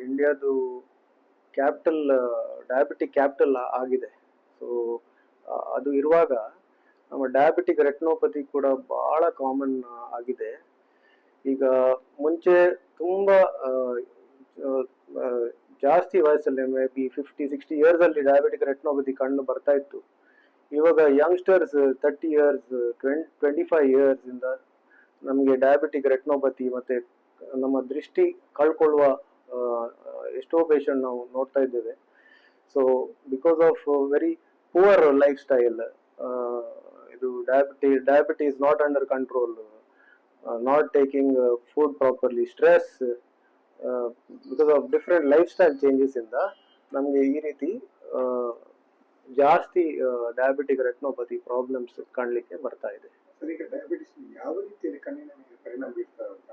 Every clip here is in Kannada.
ಇಂಡಿಯಾದು ಕ್ಯಾಪಿಟಲ್ ಡಯಾಬಿಟಿಕ್ ಕ್ಯಾಪಿಟಲ್ ಆಗಿದೆ. ಸೊ ಅದು ಇರುವಾಗ ನಮ್ಮ ಡಯಾಬಿಟಿಕ್ ರೆಟಿನೋಪತಿ ಕೂಡ ಬಹಳ ಕಾಮನ್ ಆಗಿದೆ. ಈಗ ಮುಂಚೆ ತುಂಬ ಜಾಸ್ತಿ ವಯಸ್ಸಲ್ಲಿ ಮೇ ಬಿ 50-60 ಅಲ್ಲಿ ಡಯಾಬಿಟಿಕ್ ರೆಟಿನೋಪತಿ ಕಂಡು ಬರ್ತಾ ಇತ್ತು. ಇವಾಗ ಯಂಗ್ಸ್ಟರ್ಸ್ 30 ಇಯರ್ಸ್ 25 ಇಯರ್ಸ್ ಇಂದ ನಮಗೆ ಡಯಾಬಿಟಿಕ್ ರೆಟಿನೋಪತಿ ಮತ್ತೆ ನಮ್ಮ ದೃಷ್ಟಿ ಕಳ್ಕೊಳ್ಳುವ ಎಷ್ಟೋ ಪೇಷಂಟ್ ನಾವು ನೋಡ್ತಾ ಇದ್ದೇವೆ. So because of very poor lifestyle, ಇದು diabetes not under control, not taking food properly, stress, because of different lifestyle changes ಇಂದ ನಮಗೆ ಈ ರೀತಿ ಜಾಸ್ತಿ ಡಯಾಬಿಟಿಕ್ ರೆಟಿನೋಪತಿ ಪ್ರಾಬ್ಲಮ್ಸ್ ಕಾಣಲಿಕ್ಕೆ ಬರ್ತಾ ಇದೆ. ಡಯಾಬಿಟಿಸ್ ಯಾವ ರೀತಿಯಲ್ಲಿ ಕಣ್ಣಿನ ಮೇಲೆ ಪರಿಣಾಮ ಬೀರ್ತಾರೆ ಅಂತ?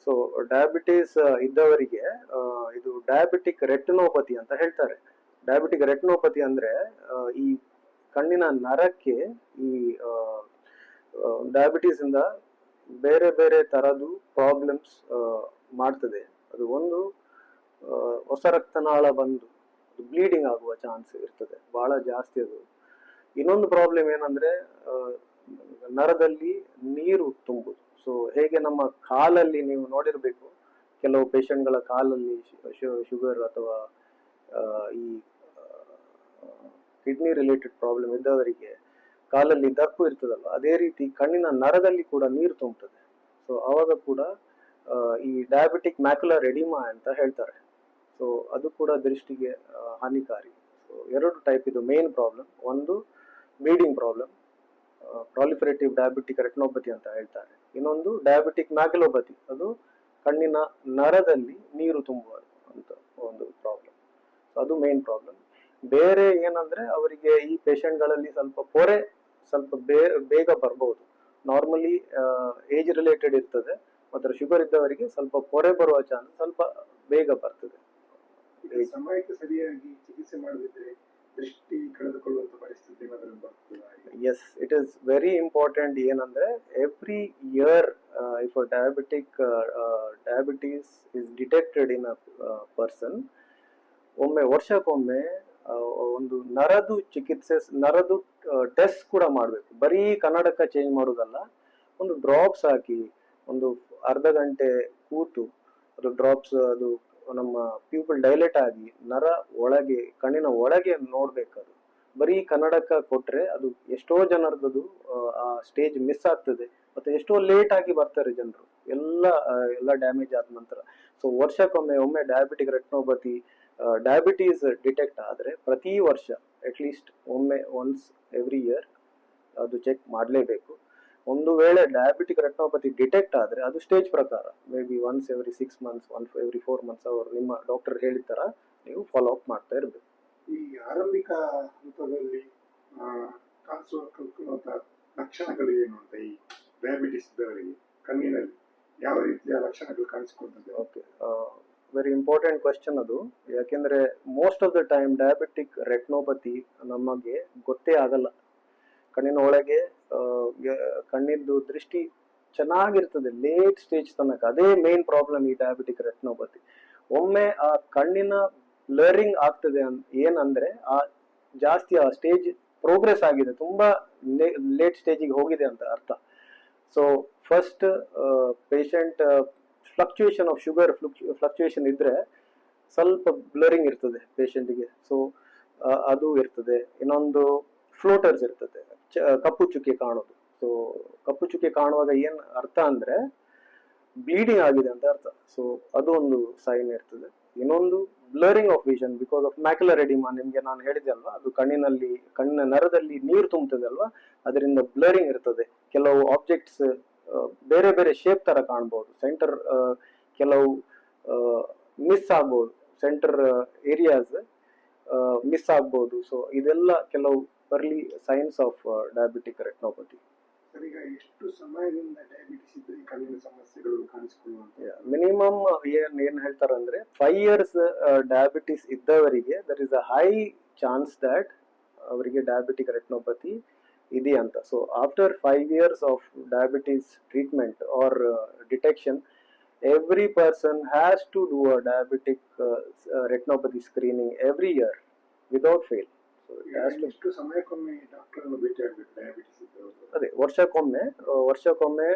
ಸೊ ಡಯಾಬಿಟೀಸ್ ಇದ್ದವರಿಗೆ ಇದು ಡಯಾಬಿಟಿಕ್ ರೆಟಿನೋಪತಿ ಅಂತ ಹೇಳ್ತಾರೆ. ಡಯಾಬಿಟಿಕ್ ರೆಟಿನೋಪತಿ ಅಂದ್ರೆ ಈ ಕಣ್ಣಿನ ನರಕ್ಕೆ ಈ ಡಯಾಬಿಟೀಸ್ ಇಂದ ಬೇರೆ ಬೇರೆ ತರದ್ದು ಪ್ರಾಬ್ಲಮ್ಸ್ ಮಾಡ್ತದೆ. ಅದು ಒಂದು ಹೊಸ ರಕ್ತನಾಳ ಬಂದು ಬ್ಲೀಡಿಂಗ್ ಆಗುವ ಚಾನ್ಸ್ ಇರ್ತದೆ, ಬಹಳ ಜಾಸ್ತಿ ಅದು. ಇನ್ನೊಂದು ಪ್ರಾಬ್ಲಮ್ ಏನಂದ್ರೆ ನರದಲ್ಲಿ ನೀರು ತುಂಬುದು. ಸೊ ಹೇಗೆ ನಮ್ಮ ಕಾಲಲ್ಲಿ ನೀವು ನೋಡಿರ್ಬೇಕು, ಕೆಲವು ಪೇಷಂಟ್ಗಳ ಕಾಲಲ್ಲಿ ಶುಗರ್ ಅಥವಾ ಈ ಕಿಡ್ನಿ ರಿಲೇಟೆಡ್ ಪ್ರಾಬ್ಲಮ್ ಇದ್ದವರಿಗೆ ಕಾಲಲ್ಲಿ ದಪ್ಪು ಇರ್ತದಲ್ಲ, ಅದೇ ರೀತಿ ಕಣ್ಣಿನ ನರದಲ್ಲಿ ಕೂಡ ನೀರು ತುಂಬುತ್ತದೆ. ಸೊ ಅವಾಗ ಕೂಡ ಈ ಡಯಾಬಿಟಿಕ್ ಮ್ಯಾಕ್ಯುಲರ್ ಎಡಿಮಾ ಅಂತ ಹೇಳ್ತಾರೆ. ಸೊ ಅದು ಕೂಡ ದೃಷ್ಟಿಗೆ ಹಾನಿಕಾರಿ. ಸೊ ಎರಡು ಟೈಪ್ ಇದು ಮೇನ್ ಪ್ರಾಬ್ಲಮ್. ಒಂದು bleeding problem, proliferative diabetic retinopathy ಅಂತ ಹೇಳ್ತಾರೆ. ಇನ್ನೊಂದು ಡಯಾಬಿಟಿಕ್ ಮ್ಯಾಕ್ಯುಲೋಪತಿ, ಅದು ಕಣ್ಣಿನ ನರದಲ್ಲಿ ನೀರು ತುಂಬುವ ಅಂತ ಒಂದು ಪ್ರಾಬ್ಲಮ್. ಅದು ಮೇನ್ ಪ್ರಾಬ್ಲಮ್. ಬೇರೆ ಏನಂದ್ರೆ ಅವರಿಗೆ ಈ ಪೇಷಂಟ್ಗಳಲ್ಲಿ ಸ್ವಲ್ಪ ಪೊರೆ ಸ್ವಲ್ಪ ಬೇಗ ಬರ್ಬೋದು. ನಾರ್ಮಲಿ ಏಜ್ ರಿಲೇಟೆಡ್ ಇರ್ತದೆ, ಮಾತ್ರ ಶುಗರ್ ಇದ್ದವರಿಗೆ ಸ್ವಲ್ಪ ಪೊರೆ ಬರುವ ಚಾನ್ಸ್ ಸ್ವಲ್ಪ ಬೇಗ ಬರ್ತದೆ. ಸಮಯಕ್ಕೆ ಸರಿಯಾಗಿ ಚಿಕಿತ್ಸೆ ಮಾಡದಿದ್ರೆ ದೃಷ್ಟಿ ಕಳೆದುಕೊಳ್ಳುವಂತ ಪರಿಸ್ಥಿತಿ ಬರ್ತದೆ. Yes, it is very important. ಏನಂದ್ರೆ every year if diabetes is detected in a person, ವರ್ಷಕ್ಕೊಮ್ಮೆ ಒಂದು ನರದು ಚಿಕಿತ್ಸೆ, ನರದು ಟೆಸ್ಟ್ ಕೂಡ ಮಾಡಬೇಕು. ಬರೀ ಕನ್ನಡಕ ಚೇಂಜ್ ಮಾಡೋದಲ್ಲ, ಒಂದು ಡ್ರಾಪ್ಸ್ ಹಾಕಿ ಒಂದು ಅರ್ಧ ಗಂಟೆ ಕೂತು ಅದು ಡ್ರಾಪ್ಸ್ ಅದು ನಮ್ಮ ಪ್ಯೂಪಲ್ ಡೈಲೇಟ್ ಆಗಿ ನರ ಒಳಗೆ ಕಣ್ಣಿನ ಒಳಗೆ ನೋಡ್ಬೇಕದು. ಬರೀ ಕನ್ನಡಕ ಕೊಟ್ರೆ ಅದು ಎಷ್ಟೋ ಜನರದ್ದು ಆ ಸ್ಟೇಜ್ ಮಿಸ್ ಆಗ್ತದೆ, ಮತ್ತೆ ಎಷ್ಟೋ ಲೇಟ್ ಆಗಿ ಬರ್ತಾರೆ ಜನರು, ಎಲ್ಲ ಡ್ಯಾಮೇಜ್ ಆದ ನಂತರ. ಸೊ ವರ್ಷಕ್ಕೊಮ್ಮೆ ಡಯಾಬಿಟಿಕ್ ರೆಟಿನೋಪತಿ ಡಯಾಬಿಟೀಸ್ ಡಿಟೆಕ್ಟ್ ಆದ್ರೆ ಪ್ರತಿ ವರ್ಷ ಅಟ್ಲೀಸ್ಟ್ ಒನ್ಸ್ ಎವ್ರಿ ಇಯರ್ ಅದು ಚೆಕ್ ಮಾಡಲೇಬೇಕು. ಒಂದು ವೇಳೆ ಡಯಾಬಿಟಿಕ್ ರೆಟಿನೋಪತಿ ಡಿಟೆಕ್ಟ್ ಆದ್ರೆ ಅದು ಸ್ಟೇಜ್ ಪ್ರಕಾರ maybe once every 6 months, every 4 months ಅವರು ನಿಮ್ಮ ಡಾಕ್ಟರ್ ಹೇಳಿದ ತರ ನೀವು ಫಾಲೋ ಅಪ್ ಮಾಡ್ತಾ ಇರಬೇಕು. ಈ ಆರಂಭಿಕ ಹಂತದಲ್ಲಿ ಕಾಣಿಸುವಂತ ಲಕ್ಷಣಗಳು ಏನು ಅಂತ ಈ ಡಯಾಬಿಟಿಸ್ ಇದ್ದವರಿಗೆ ಕಣ್ಣಿನಲ್ಲಿ ಯಾವ ರೀತಿಯ ಲಕ್ಷಣಗಳು ಕಾಣಿಸಿಕೊಳ್ತದೆ? ಓಕೆ, ವೆರಿ ಇಂಪಾರ್ಟೆಂಟ್ ಕ್ವೆಶ್ಚನ್ ಅದು. ಯಾಕೆಂದ್ರೆ most of the time diabetic retinopathy ನಮಗೆ ಗೊತ್ತೇ ಆಗಲ್ಲ. ಕಣ್ಣಿನ ಒಳಗೆ ಕಣ್ಣಿದ್ದು ದೃಷ್ಟಿ ಚೆನ್ನಾಗಿರ್ತದೆ ಲೇಟ್ ಸ್ಟೇಜ್ ತನಕ. ಅದೇ ಮೇನ್ ಪ್ರಾಬ್ಲಮ್ ಈ ಡಯಾಬಿಟಿಕ್ ರೆಟಿನೋಪತಿ. ಒಮ್ಮೆ ಆ ಕಣ್ಣಿನ ಬ್ಲರಿಂಗ್ ಆಗ್ತದೆ ಏನಂದ್ರೆ ಜಾಸ್ತಿ ಆ ಸ್ಟೇಜ್ ಪ್ರೋಗ್ರೆಸ್ ಆಗಿದೆ, ತುಂಬಾ ಲೇಟ್ ಸ್ಟೇಜಿಗೆ ಹೋಗಿದೆ ಅಂತ ಅರ್ಥ. So first patient fluctuation of sugar fluctuation ಇದ್ರೆ ಸ್ವಲ್ಪ ಬ್ಲರಿಂಗ್ ಇರ್ತದೆ ಪೇಷಂಟ್ಗೆ. ಸೊ ಅದು ಇರ್ತದೆ. ಇನ್ನೊಂದು ಫ್ಲೋಟರ್ಸ್ ಇರ್ತದೆ, ಕಪ್ಪು ಚುಕ್ಕೆ ಕಾಣೋದು. ಸೊ ಕಪ್ಪು ಚುಕ್ಕೆ ಕಾಣುವಾಗ ಏನ್ ಅರ್ಥ ಅಂದ್ರೆ ಬ್ಲೀಡಿಂಗ್ ಆಗಿದೆ ಅಂತ ಅರ್ಥ. ಸೊ ಅದು ಒಂದು ಸೈನ್ ಇರ್ತದೆ. ಇನ್ನೊಂದು blurring of vision because of macular edema. ನಿಮ್ಗೆ ನಾನು ಹೇಳಿದೆ ಅಲ್ವಾ, ಅದು ಕಣ್ಣಿನ ನರದಲ್ಲಿ ನೀರು ತುಂಬುತ್ತದೆ ಅಲ್ವಾ, ಅದರಿಂದ ಬ್ಲರಿಂಗ್ ಇರ್ತದೆ. ಕೆಲವು ಆಬ್ಜೆಕ್ಟ್ಸ್ ಬೇರೆ ಬೇರೆ ಶೇಪ್ ತರ ಕಾಣ್ಬಹುದು, ಸೆಂಟರ್ ಕೆಲವು ಮಿಸ್ ಆಗ್ಬಹುದು, ಸೆಂಟರ್ ಏರಿಯಾಸ್ ಮಿಸ್ ಆಗ್ಬಹುದು. ಸೊ ಇದೆಲ್ಲ ಕೆಲವು early science of diabetic retinopathy. ಈಗ ಎಷ್ಟು ಸಮಯದಿಂದ ಡಯಾಬಿಟಿಸ್ ಇದ್ರೆ ಕಣ್ಣಿನ ಸಮಸ್ಯೆಗಳು ಕಾಣಿಸಿಕೊಳ್ಳುವಂತ? ಮಿನಿಮಮ್ ಏನ್ ಹೇಳ್ತಾರೆ ಅಂದ್ರೆ 5 years ಡಯಾಬಿಟಿಸ್ ಇದ್ದವರಿಗೆ there is a high chance that ಅವರಿಗೆ ಡಯಾಬಿಟಿಕ್ ರೆಟಿನೋಪತಿ ಇದೆ ಅಂತ. So after 5 years of diabetes treatment or detection, every person has to do a diabetic retinopathy screening every year without fail. So it has to. ಎಷ್ಟು ಸಮಯಕ್ಕೊಮ್ಮೆ ಡಾಕ್ಟರ್ ಅನ್ನು ಭೇಟಿ ಆಗ್ಬೇಕು ಡಯಾಬಿಟಿಸ್ ಇದ್ದವರು? ಅದೇ ವರ್ಷಕ್ಕೊಮ್ಮೆ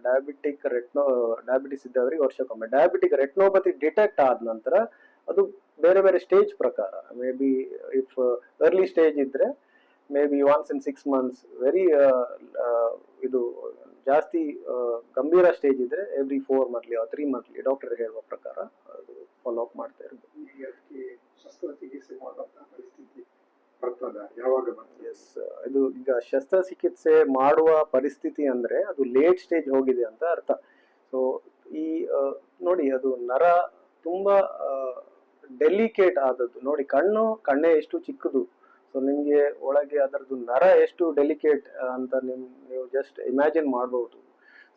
ಡಯಾಬಿಟಿಸ್ ಇದ್ದವರಿಗೆ ವರ್ಷಕ್ಕೊಮ್ಮೆ. ಡಯಾಬಿಟಿಕ್ ರೆಟ್ನೋಪತಿ ಡಿಟೆಕ್ಟ್ ಆದ ನಂತರ ಅದು ಬೇರೆ ಬೇರೆ ಸ್ಟೇಜ್ ಪ್ರಕಾರ, maybe if early stage ಇದ್ರೆ maybe once in 6 months, very ಇದು ಜಾಸ್ತಿ ಗಂಭೀರ ಸ್ಟೇಜ್ ಇದ್ರೆ every 4 monthly or 3 monthly doctor ಹೇಳುವ ಪ್ರಕಾರ ಅದು ಫಾಲೋ ಅಪ್ ಮಾಡ್ತಾ ಇರ್ಬೋದು. ಅದಕ್ಕೆ ಶಸ್ತ್ರಚಿಕಿತ್ಸೆ ಮಾಡುವಂತಹ ಪರಿಸ್ಥಿತಿ ಬರ್ತದ? ಯಾವಾಗ ಬರ್ತದೆ? ಎಸ್, ಇದು ಈಗ ಶಸ್ತ್ರಚಿಕಿತ್ಸೆ ಮಾಡುವ ಪರಿಸ್ಥಿತಿ ಅಂದ್ರೆ ಅದು ಲೇಟ್ ಸ್ಟೇಜ್ ಹೋಗಿದೆ ಅಂತ ಅರ್ಥ. ಸೊ ಈ ನೋಡಿ, ಅದು ನರ ತುಂಬಾ ಡೆಲಿಕೇಟ್ ಆದದ್ದು. ನೋಡಿ, ಕಣ್ಣೇ ಎಷ್ಟು ಚಿಕ್ಕದು, ಸೊ ನಿಮ್ಗೆ ಒಳಗೆ ಅದರದ್ದು ನರ ಎಷ್ಟು ಡೆಲಿಕೇಟ್ ಅಂತ ನೀವು ಜಸ್ಟ್ ಇಮ್ಯಾಜಿನ್ ಮಾಡಬಹುದು.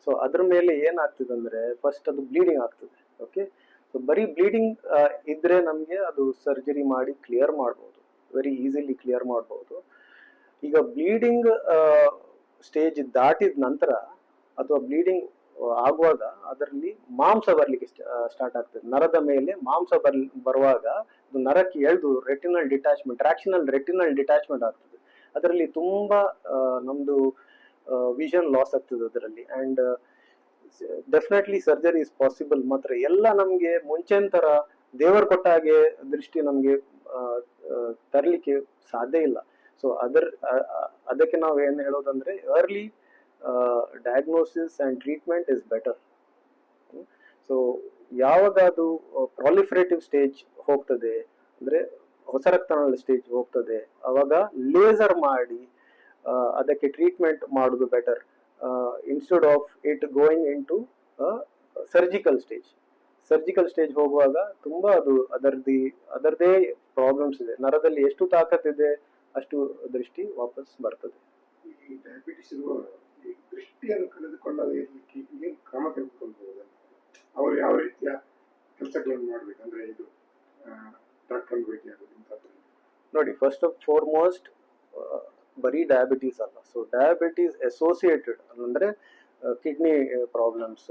ಸೊ ಅದ್ರ ಮೇಲೆ ಏನಾಗ್ತದೆ ಅಂದ್ರೆ ಫಸ್ಟ್ ಅದು ಬ್ಲೀಡಿಂಗ್ ಆಗ್ತದೆ. ಓಕೆ, ಸೊ ಬರೀ ಬ್ಲೀಡಿಂಗ್ ಇದ್ರೆ ನಮ್ಗೆ ಅದು ಸರ್ಜರಿ ಮಾಡಿ ಕ್ಲಿಯರ್ ಮಾಡ್ಬೋದು, ವೆರಿ ಈಸಿಲಿ ಕ್ಲಿಯರ್ ಮಾಡ್ಬೋದು. ಈಗ ಬ್ಲೀಡಿಂಗ್ ಸ್ಟೇಜ್ ದಾಟಿದ ನಂತರ ಅಥವಾ ಬ್ಲೀಡಿಂಗ್ ಆಗುವಾಗ ಅದರಲ್ಲಿ ಮಾಂಸ ಬರ್ಲಿಕ್ಕೆ ಸ್ಟಾರ್ಟ್ ಆಗ್ತದೆ. ನರದ ಮೇಲೆ ಮಾಂಸ ಬರುವಾಗ ಅದು ನರಕ್ಕೆ ಎಳೆದು ರೆಟಿನಲ್ ಡಿಟ್ಯಾಚ್ಮೆಂಟ್, ಟ್ರಾಕ್ಷನಲ್ ರೆಟಿನಲ್ ಡಿಟ್ಯಾಚ್ಮೆಂಟ್ ಆಗ್ತದೆ. ಅದರಲ್ಲಿ ತುಂಬಾ ನಮ್ದು ವಿಷನ್ ಲಾಸ್ ಆಗ್ತದೆ ಅದರಲ್ಲಿ. And definitely surgery is possible. ಮಾತ್ರ ಎಲ್ಲ ನಮ್ಗೆ ಮುಂಚೆನ್ ತರ ದೇವರು ಕೊಟ್ಟ ಹಾಗೆ ದೃಷ್ಟಿ ನಮ್ಗೆ ತರಲಿಕ್ಕೆ ಸಾಧ್ಯ ಇಲ್ಲ. ಸೊ ಅದಕ್ಕೆ ನಾವು ಏನ್ ಹೇಳೋದಂದ್ರೆ early diagnosis and treatment is better. So ಯಾವಾಗ ಅದು ಪ್ರಾಲಿಫರೇಟಿವ್ ಸ್ಟೇಜ್ ಹೋಗ್ತದೆ ಅಂದ್ರೆ ಹೊಸ ರಕ್ತನಾಳ ಸ್ಟೇಜ್ ಹೋಗ್ತದೆ, ಅವಾಗ ಲೇಸರ್ ಮಾಡಿ ಅದಕ್ಕೆ ಟ್ರೀಟ್ಮೆಂಟ್ ಮಾಡೋದು better, instead of it going in to surgical stage. Surgical stage ಹೋಗುವಾಗ ತುಂಬಾ ಅದು ಅದರದೇ ಪ್ರಾಬ್ಲಮ್ಸ್ ಇದೆ. ನರದಲ್ಲಿ ಎಷ್ಟು ತಾಕತ್ತಿದೆ ಅಷ್ಟು ದೃಷ್ಟಿ ವಾಪಸ್ ಬರ್ತದೆ. ಈ ಡಯಾಬಿಟಿಸ್ ಇರುವವರು ಈ ದೃಷ್ಟಿಯನ್ನು ಕಳೆದುಕೊಳ್ಳದೆ ಇರಲಿಕ್ಕೆ ಏನು ಕ್ರಮ ತೆಗೆದುಕೊಳ್ಬಹುದು? ಅವರು ಯಾವ ರೀತಿಯ ಕೆಲಸಗಳನ್ನು ಮಾಡ್ಬೇಕು? ಅಂದ್ರೆ ಇದು ಡಾಕ್ಟರ್ ಭೇಟಿ ಆಗೋದು ಇಂಥದ್ದು. ನೋಡಿ, ಫಸ್ಟ್ ಆಫ್ ಫಾರ್ಮೋಸ್ಟ್ ಬರೀ ಡಯಾಬಿಟೀಸ್ ಅಲ್ಲ. ಸೊ ಡಯಾಬಿಟೀಸ್ ಅಸೋಸಿಯೇಟೆಡ್ ಅಂದ್ರೆ ಕಿಡ್ನಿ ಪ್ರಾಬ್ಲಮ್ಸ್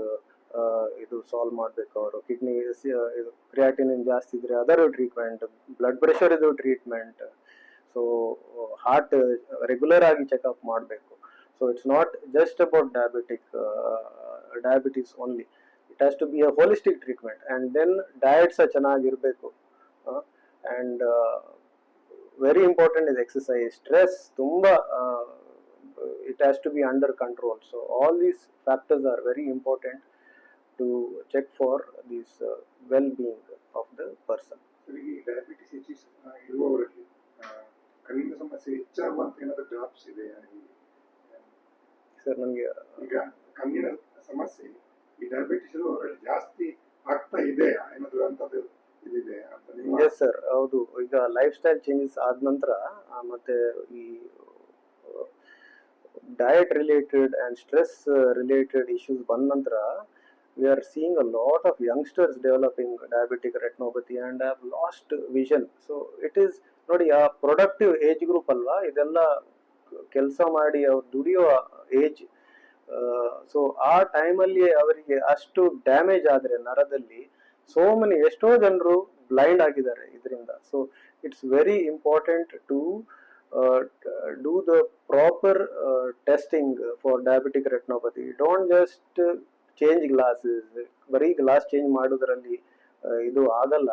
ಇದು ಸಾಲ್ವ್ ಮಾಡ್ಬೇಕು. ಅವರು ಕಿಡ್ನಿ ಕ್ರಿಯಾಟಿನಿನ್ ಜಾಸ್ತಿ ಇದ್ರೆ ಅದರ ಟ್ರೀಟ್ಮೆಂಟ್, ಬ್ಲಡ್ ಪ್ರೆಷರ್ ಇದು ಟ್ರೀಟ್ಮೆಂಟ್. ಸೊ ಹಾರ್ಟ್ ರೆಗ್ಯುಲರ್ ಆಗಿ ಚೆಕ್ಅಪ್ ಮಾಡಬೇಕು. So it's not just about diabetes only, it has to be a holistic treatment. And then diet ಸಹ ಚೆನ್ನಾಗಿರ್ಬೇಕು. And very important is exercise. Stress ತುಂಬಾ it has to be under control. So all these factors are very important to check for this well-being of the person. ಈ ಡಯಾಬಿಟಿಸ್ ಇರುವವರಲ್ಲಿ ಕಣ್ಣಿನ ಸಮಸ್ಯೆ ಹೆಚ್ಚಾಗುವಂತ ಏನಾದರೂ ಡ್ರಾಪ್ಸ್ ಇದೆ? ಸರ್, ನಮಗೆ ಈಗ ಕಣ್ಣಿನ ಸಮಸ್ಯೆ ಈ ಡಯಾಬಿಟಿಸ್ ಇರುವವರಲ್ಲಿ ಜಾಸ್ತಿ ಆಗ್ತಾ ಇದೆ ಏನಾದರೂ ಅಂತದ್ದು ಇದಿದೆ ಅಂತ? ಎಸ್ ಸರ್, ಹೌದು. ಈಗ ಲೈಫ್ ಸ್ಟೈಲ್ ಚೇಂಜಸ್ ಆದ ನಂತರ ಮತ್ತೆ ಈ diet related and stress related issues ಬಂದ ನಂತರ we are seeing a lot of youngsters developing diabetic retinopathy and have lost vision. So it is ನೋಡಿ, ಆ ಪ್ರೊಡಕ್ಟಿವ್ ಏಜ್ ಗ್ರೂಪ್ ಅಲ್ವಾ ಇದೆಲ್ಲ, ಕೆಲಸ ಮಾಡಿ ಅವ್ರು ದುಡಿಯೋ ಏಜ್. ಸೊ ಆ ಟೈಮಲ್ಲಿ ಅವರಿಗೆ ಅಷ್ಟು ಡ್ಯಾಮೇಜ್ ಆದ್ರೆ ನರದಲ್ಲಿ ಎಷ್ಟೋ ಜನರು ಬ್ಲೈಂಡ್ ಆಗಿದ್ದಾರೆ ಇದರಿಂದ. So it's very important to do the proper testing for diabetic retinopathy. Don't just change glasses. ಬರೀ ಗ್ಲಾಸ್ ಚೇಂಜ್ ಮಾಡೋದ್ರಲ್ಲಿ ಇದು ಆಗಲ್ಲ.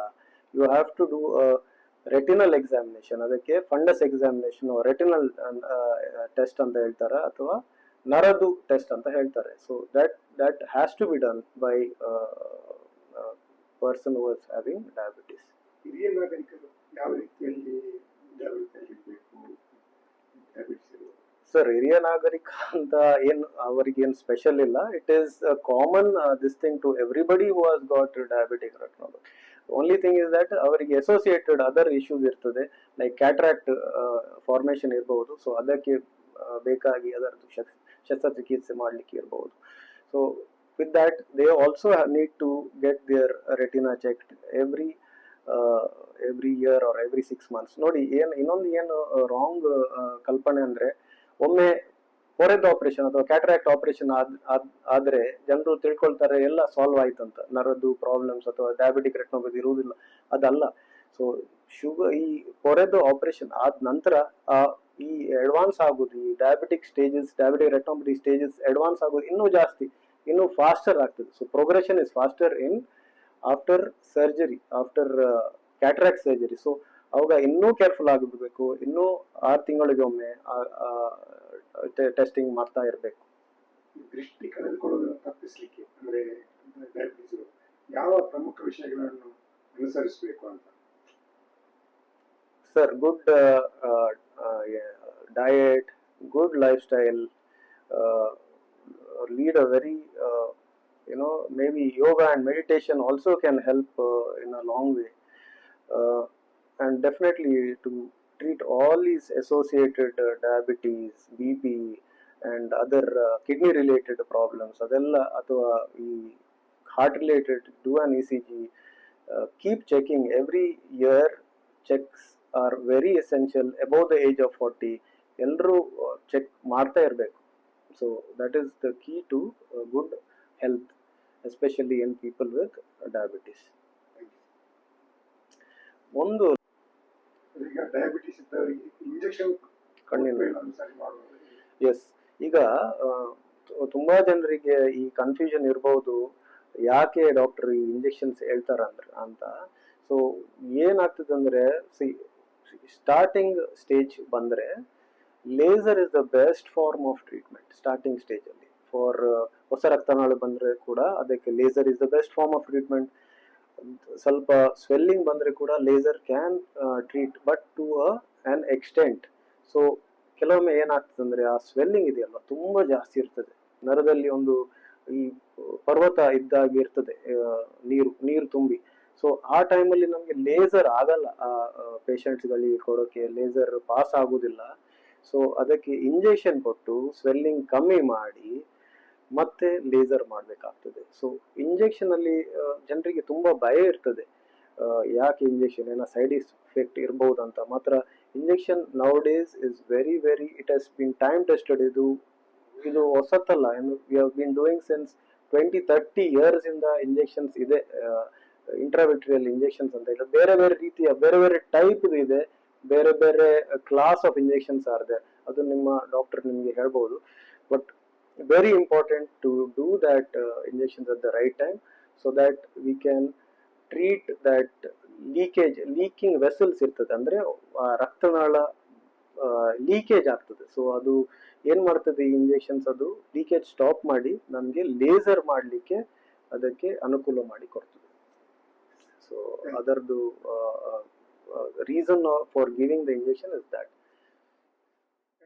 You have to do retinal examination. ಅದಕ್ಕೆ ಫಂಡಸ್ ಎಕ್ಸಾಮಿನೇಷನ್, ರೆಟಿನಲ್ ಟೆಸ್ಟ್ ಅಂತ ಹೇಳ್ತಾರೆ, ಅಥವಾ ನರದು ಟೆಸ್ಟ್ ಅಂತ ಹೇಳ್ತಾರೆ. So that has to be done by person who is having diabetes. ಹಿರಿಯ ನಾಗರಿಕರು ಯಾವ ರೀತಿಯಲ್ಲಿ ಜಾಗೃತಿಯಲ್ಲಿರಬೇಕು? ಸರ್, ಹಿರಿಯ ನಾಗರಿಕ ಅಂತ ಅವರಿಗೇನು ಸ್ಪೆಷಲ್ ಇಲ್ಲ. It is common this thing to everybody who has got diabetic retinopathy. Only thing is that ಅವರಿಗೆ ಅಸೋಸಿಯೇಟೆಡ್ ಅದರ್ ಇಶ್ಯೂಸ್ ಇರ್ತದೆ, ಲೈಕ್ ಕ್ಯಾಟ್ರಾಕ್ಟ್ ಫಾರ್ಮೇಷನ್ ಇರಬಹುದು. ಸೊ ಅದಕ್ಕೆ ಬೇಕಾಗಿ ಅದರದ್ದು ಶಸ್ತ್ರಚಿಕಿತ್ಸೆ ಮಾಡಲಿಕ್ಕೆ ಇರಬಹುದು. So with that they also need to get their retina checked every year or every 6 months. ನೋಡಿ, ಇನ್ನೊಂದು ಏನು ರಾಂಗ್ ಕಲ್ಪನೆ ಅಂದ್ರೆ, ಒಮ್ಮೆ ಪೊರೆದ ಆಪರೇಷನ್ ಅಥವಾ ಕ್ಯಾಟ್ರಾಕ್ಟ್ ಆಪರೇಷನ್ ಆದ್ರೆ ಜನರು ತಿಳ್ಕೊಳ್ತಾರೆ ಎಲ್ಲ ಸಾಲ್ವ್ ಆಯ್ತಂತ, ನರದ್ದು ಪ್ರಾಬ್ಲಮ್ಸ್ ಅಥವಾ ಡಯಾಬಿಟಿಕ್ ರೆಟಿನೋಪತಿ ಇರುವುದಿಲ್ಲ. ಅದಲ್ಲ. ಸೊ ಶುಗರ್, ಈ ಪೊರೆದು ಆಪರೇಷನ್ ಆದ ನಂತರ ಈ ಅಡ್ವಾನ್ಸ್ ಆಗೋದು, ಈ ಡಯಾಬಿಟಿಕ್ ರೆಟಿನೋಪತಿ ಸ್ಟೇಜಸ್ ಅಡ್ವಾನ್ಸ್ ಆಗೋದು ಇನ್ನೂ ಜಾಸ್ತಿ, ಇನ್ನೂ ಫಾಸ್ಟರ್ ಆಗ್ತದೆ. So progression is faster in after surgery, after cataract surgery. So ಅವಾಗ ಇನ್ನೂ ಕೇರ್ಫುಲ್ ಆಗಿರ್ಬೇಕು, ಇನ್ನೂ 6 ತಿಂಗಳಿಗೆ ಒಮ್ಮೆ ಟೆಸ್ಟಿಂಗ್ ಮಾಡ್ತಾ ಇರಬೇಕು. ದೃಷ್ಟಿ ಕಳೆದುಕೊಳ್ಳೋದನ್ನು ತಪ್ಪಿಸ್ಲಿಕ್ಕೆ ಅಂದ್ರೆ ಡಯಾಬಿಟಿಸ್ ಯಾವ ಪ್ರಮುಖ ವಿಷಯಗಳನ್ನು ಅನುಸರಿಸಬೇಕು ಅಂತ? Sir, good diet, good lifestyle, lead a very maybe yoga and meditation also can help in a long way, and definitely to treat all these associated diabetes, BP and other kidney related problems, adella ಅಥವಾ ಈ heart related, do an ECG, keep checking every year. Checks are very essential above the age of 40. ಎಲ್ಲರೂ ಚೆಕ್ ಮಾಡ್ತಾ ಇರಬೇಕು. So that is the key to good health, especially in people with diabetes. ಒಂದು ಈಗ ಡಯಾಬಿಟಿಸ್ ಇದ್ದವರಿಗೆ ಇಂಜೆಕ್ಷನ್ ಕಣ್ಣಿನ ಅನುಸಾರ ಮಾಡುವುದು. ಎಸ್, ಈಗ ತುಂಬಾ ಜನರಿಗೆ ಈ ಕನ್ಫ್ಯೂಷನ್ ಇರಬಹುದು, ಯಾಕೆ ಡಾಕ್ಟರ್ ಈ ಇಂಜೆಕ್ಷನ್ಸ್ ಹೇಳ್ತಾರಂದ್ರೆ ಅಂತ. ಸೊ ಏನಾಗ್ತದೆ ಅಂದ್ರೆ, ಸ್ಟಾರ್ಟಿಂಗ್ ಸ್ಟೇಜ್ ಬಂದ್ರೆ laser is the best form of treatment. Starting stage ಅಲ್ಲಿ ಫಾರ್ ಹೊಸ ರಕ್ತನಾಳ ಬಂದ್ರೆ ಕೂಡ ಅದಕ್ಕೆ laser is the best form of treatment. ಸ್ವಲ್ಪ ಸ್ವೆಲ್ಲಿಂಗ್ ಬಂದ್ರೆ ಕೂಡ laser can treat, but to an extent. So ಕೆಲವೊಮ್ಮೆ ಏನಾಗ್ತದೆ ಅಂದ್ರೆ, ಆ ಸ್ವೆಲ್ಲಿಂಗ್ ಇದೆಯಲ್ಲ ತುಂಬಾ ಜಾಸ್ತಿ ಇರ್ತದೆ, ನರದಲ್ಲಿ ಒಂದು ಈ ಪರ್ವತ ಇದ್ದಾಗಿ ಇರ್ತದೆ, ನೀರು ತುಂಬಿ. ಸೊ ಆ ಟೈಮಲ್ಲಿ ನಮಗೆ ಲೇಸರ್ ಆಗಲ್ಲ, ಆ ಪೇಷಂಟ್ಸ್ಗಳಿಗೆ ಕೊಡೋಕೆ ಲೇಸರ್ ಪಾಸ್ ಆಗುದಿಲ್ಲ. ಸೊ ಅದಕ್ಕೆ ಇಂಜೆಕ್ಷನ್ ಕೊಟ್ಟು ಸ್ವೆಲ್ಲಿಂಗ್ ಕಮ್ಮಿ ಮಾಡಿ ಮತ್ತೆ ಲೇಸರ್ ಮಾಡಬೇಕಾಗ್ತದೆ. ಸೊ ಇಂಜೆಕ್ಷನ್ ಅಲ್ಲಿ ಜನರಿಗೆ ತುಂಬಾ ಭಯ ಇರ್ತದೆ, ಯಾಕೆ ಇಂಜೆಕ್ಷನ್, ಏನೋ ಸೈಡ್ ಎಫೆಕ್ಟ್ ಇರ್ಬಹುದಂತ. ಮಾತ್ರ injection nowadays is very it has been time tested. ಇದು ಹೊಸತಲ್ಲ, we have been doing since 20-30 years ಇಂದ ಇಂಜೆಕ್ಷನ್ಸ್ ಇದೆ. ಇಂಟ್ರಾವಿಟ್ರಿಯಲ್ ಇಂಜೆಕ್ಷನ್ಸ್ ಅಂತ ಹೇಳಿ ಬೇರೆ ರೀತಿಯ ಬೇರೆ ಟೈಪ್ ಇದೆ, ಬೇರೆ class of injections are there. ಅದು ನಿಮ್ಮ ಡಾಕ್ಟರ್ ನಿಮಗೆ ಹೇಳ್ಬಹುದು. But very important to do that injections at the right time, so that we can treat that leaking vessels ಇರ್ತದೆ, ಅಂದ್ರೆ ರಕ್ತನಾಳ ಲೀಕೇಜ್ ಆಗ್ತದೆ. ಸೊ ಅದು ಏನ್ ಮಾಡ್ತದೆ, ಈ ಇಂಜೆಕ್ಷನ್ಸ್ ಅದು ಲೀಕೇಜ್ ಸ್ಟಾಪ್ ಮಾಡಿ ನಮಗೆ ಲೇಸರ್ ಮಾಡಲಿಕ್ಕೆ ಅದಕ್ಕೆ ಅನುಕೂಲ ಮಾಡಿ ಕೊಡ್ತದೆ. ಸೊ ಅದರದ್ದು reason for giving the injection is that.